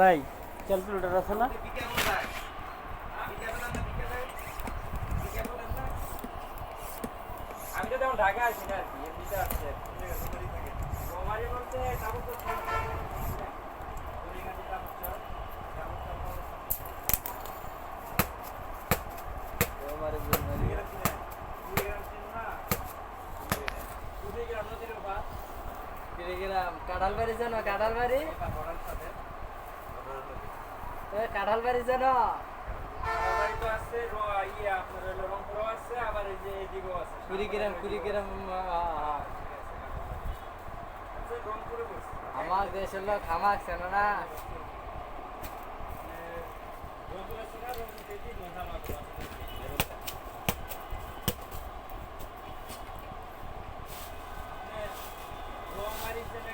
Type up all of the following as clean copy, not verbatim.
ভাই ক্যালকুলেটর আছে না? আমি তো তেমন ঢাকা আছি না আর কি এমনিতে আসছে রোমারি বলতে কাঁঠাল বাড়ি জানো? কাঁঠাল বাড়ি কাঁঠাল বাড়ি জানো? তো আছে আপনার রংপুরও আছে আবার এই যে এদিকেও আছে কুড়িগ্রাম কুড়িগ্রাম রংপুরে বসছে আমার দেশের লোক খামাক চেনো না? রংপুর আছে না রংপুর থেকে মজা মাত্র রোমারি যেটা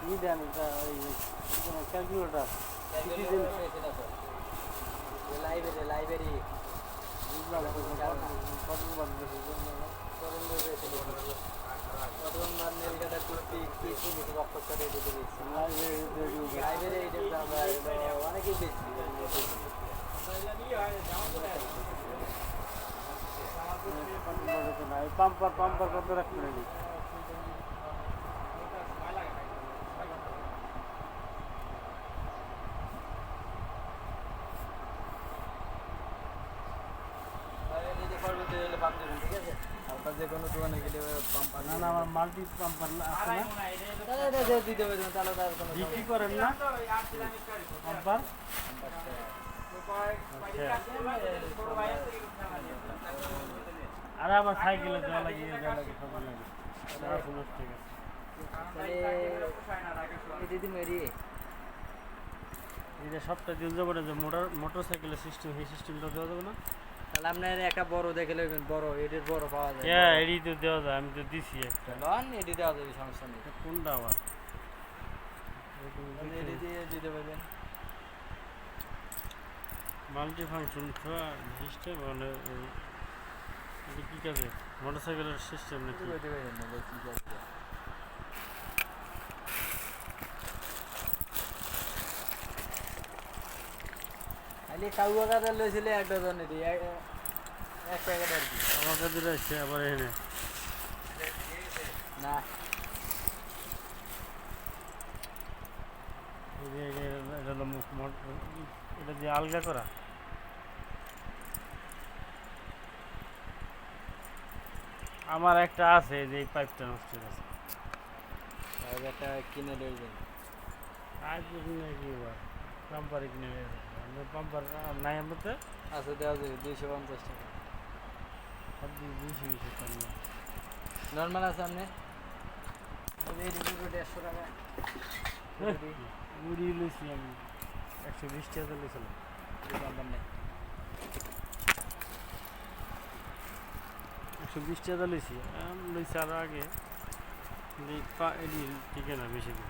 ই দেন ক্যালকুলেটর লাইব্রেরি লাইব্রেরি বুঝলাম প্রথমবার নীলগাটা কুর্তি রক্ত করে দিতে দিচ্ছি লাইব্রেরি অনেকেই বেশি পাম্পার পাম্পার কত রাখতে রেডি যে কোনো দোকানে গেলে পাম্পার না না আমার মাল্টি পাম্পার আছে না দিতে হবে তাহলে তার কোনো বিক্রি করেন না পাম্পার আর আবার সাইকেলে যাওয়া লাগে সবার লাগে ঠিক আছে এই যে সবটা দিন যাবো না যে মোটর সাইকেলের সিস্টেম সেই সিস্টেমটা দেওয়া যাবে না? তাহলে আপনার একটা বড় দেখে নেবেন বড় এটির বড় পাওয়া যায় হ্যাঁ এডি তো দেওয়া যায় আমি তো দিছি একটা লন এটি দেওয়া যাবে সমস্যা নেই কোনটা আবার এটি দিয়ে দিতে পারবেন মাল্টি ফাংশন সিস্টেম মানে এটা কী কাজে মোটর সাইকেলের সিস্টেম নাকি? দিতে পারবেন না কি করবে আইলে কাউয়া কাটা লইছিলে এক ডজন এটি এক প্যাকেট আর কি আমার কাছে আসছে আবার এনে না এটা হলো এটা দিয়ে আলগা করা আমার একটা আছে যে এই পাইপটা নষ্ট হয়ে গেছে তাহলে একটা কিনে লইবেন আর কিনে কি পাম্পারে কিনে পাম্পার নাই আমার তো আচ্ছা দেওয়া যাবে 250 টাকা সব 200 টাকা নর্মাল আছে আপনি এই দুটো 150 টাকা মুড়ি লইছি আমি 120 টাকা লইছিলাম পাম্পার নেই 120 টাকা লইছি লইছি আর আগে এডি ঠিক না বেশি দিন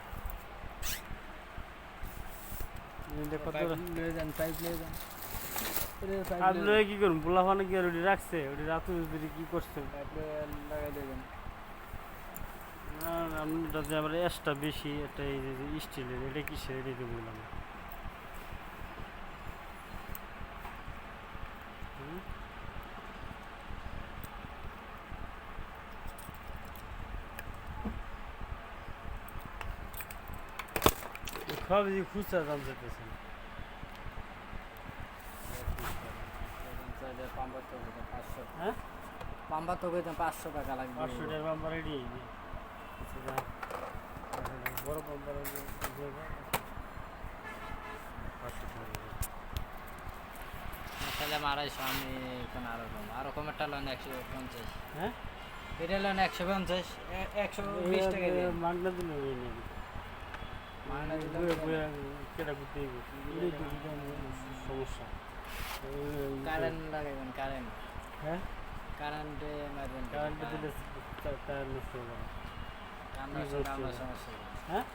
কত লয়ে যান পাইপ লয়ে যান আর লয়ে কি করুন পোলাফানে কি আর ওটি রাখছে ওটি রাতে যদি কি করছে পাইপ লাগাই দেবেন আমি যে আবার এসটা বেশি এটা এই যে স্টিলের এটা কিসের এটা তো বললাম সব যে খুচরা দাম যেতেছে পাম্পার তো 500 হ্যাঁ পাম্পার তো 500 টাকা লাগবে 500 টাকার পাম্পার রেডি বড় পাম্পার তাহলে 250 আমি এখানে আরো কম একটা লোন 150 হ্যাঁ এটা লোন 150 120 টাকা দিয়ে মাগনা দিলে মাগনা দিলে কেটা করতে সমস্যা কারেন্ট লাগাবেন কারেন্ট হ্যাঁ কারেন্টে মারবেন কারেন্ট দিলে টায়ার নষ্ট হয়ে যাবে আপনার সমস্যা হ্যাঁ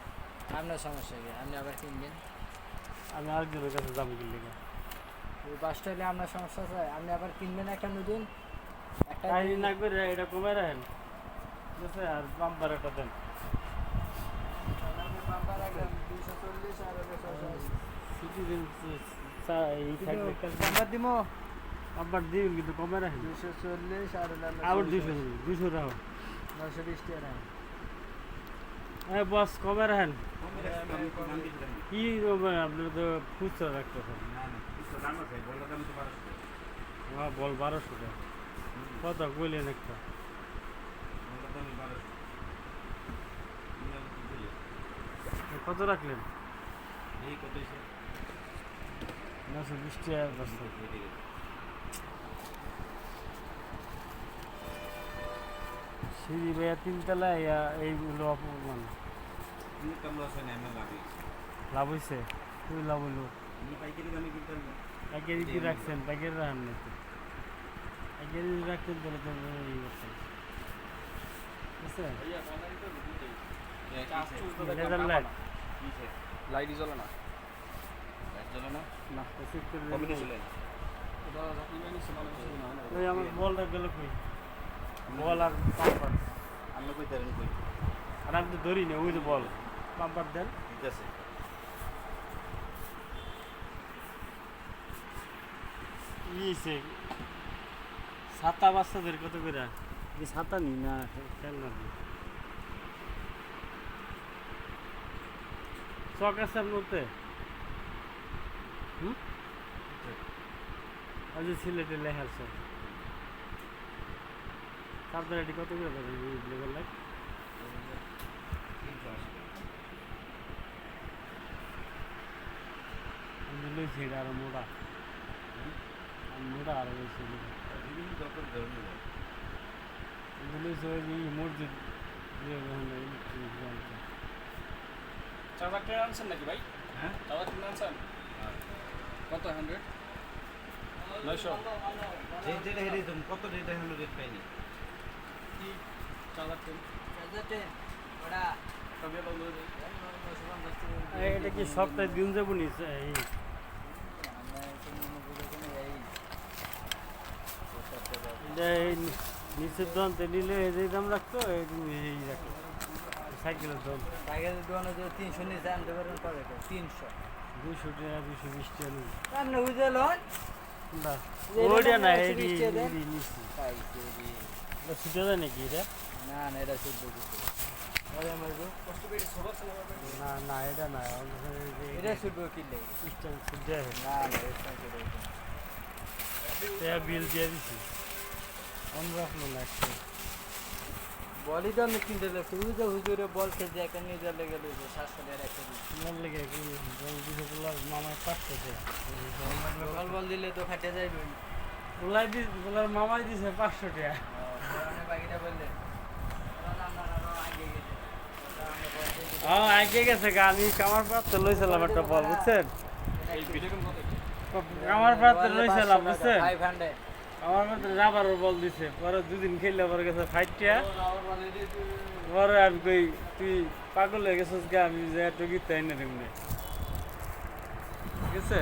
আপনার সমস্যা কি আপনি আবার কিনবেন আমি আরেকজনের কাছে যাবো কিনলে ওই বাসটা হলে আপনার সমস্যা আছে আপনি আবার কিনবেন একটা নতুন একটা কাহিনী না করে এটা কমে রাখেন ঠিক আছে আর বাম্পার একটা দেন প্রতিদিন এই থাকবে আমরা দিমো আবার দিবেন কিন্তু কমে রাখেন 240 আর আবার 200 রাখো 920 টাকা হ্যাঁ বস কমে রাখেন কি করবেন আপনার তো খুচরা রাখতে হবে হ্যাঁ বল 1200 টাকা কত কইলেন একটা কত রাখলেন 920 টাকা বস্তা সিঁড়ি ভাইয়া তিনতলা এইগুলো অপমান লাভ হয়েছে খুবই লাভ হইলো পাইকারি কি রাখছেন পাইকারি রাখেন না তো পাইকারি রাখতেন তাহলে তো ই করতেন বুঝছেন লেজার লাইট লাইটই জ্বলে না না চেক করে কমিটি দেখুন। ছিলেন ওই আমার বলটা গেল কই বল আর পাম্পার আমি কই তারেন কই আর আমি তো ধরি না ওই যে বল পাম্পার দেন ঠিক আছে ইয়েছে ছাতা বাচ্চাদের কত করে এই ছাতা নি না খেলনা নি চক আছে আপনার ওতে হুম আজ সিলেটে লেখার সব আপনার এটি কত করে দেবেন লেবার লাইট আমি লইছি এটা আরো মোটা আমি মোটা আরো লইছি লইছি ওই যে মসজিদ চার্জার ট্রেন আনছেন নাকি ভাই হ্যাঁ চার্জার ট্রেন আনছেন কত 100 900 যেটা হেরে তুমি কত রেট হলো রেট পাইনি কি চার্জার ট্রেন ওটা তবে বলো এটা কি সপ্তাহে দিন যাবো নি এই এটা এই নিচের দন্তে নিলে এই দাম রাখতো এই রাখতো সাইকেলের দাম পাইকারি দোকানে যে 300 নিচে আনতে পারেন পাবে 300 200 টাকা 220 টাকা নেই আপনি বুঝে লন না এই ওইটা না রকম এই 120 টাকা দেন। নিচ্ছি পাইকারি এটা ছুটে যায় নাকি এটা না না এটা শুদ্ধ কিছু ওরে আমার কষ্ট করে ছোট আছে না না এটা না এটা শুদ্ধ কিনলে স্ট্যান্ড ছুটে যায় না না এটা শুদ্ধ এটা বিল দিয়ে দিছি অন্য রকম লাগছে বলি তো আমি কিনতে লাগছে বুঝে হুজুরে বল খেলছে একটা নিজে লেগে লইছে 700 টাকা একটা দিচ্ছে মন লেগে কি বল দিছে বলার মামায় 500 টাকা বল বল দিলে তো খাটে যাইবে বলাই দি বলার মামাই দিছে 500 টাকা মানে বাকিটা বললে আগে গেছে আগে গেছে গা আমি কামার পাত্র লইছিলাম একটা বল বুঝছেন এই ভিডিও কত কামার পাত্র লইছিলাম বুঝছেন 500 আমার পাত্র রাবারের বল দিছে পরে দুদিন খেললে পরে গেছে ফাইটটা পরে আমি কই তুই পাগল হয়ে গেছিস গা আমি যে একটু গীত এনে দেবো ঠিক আছে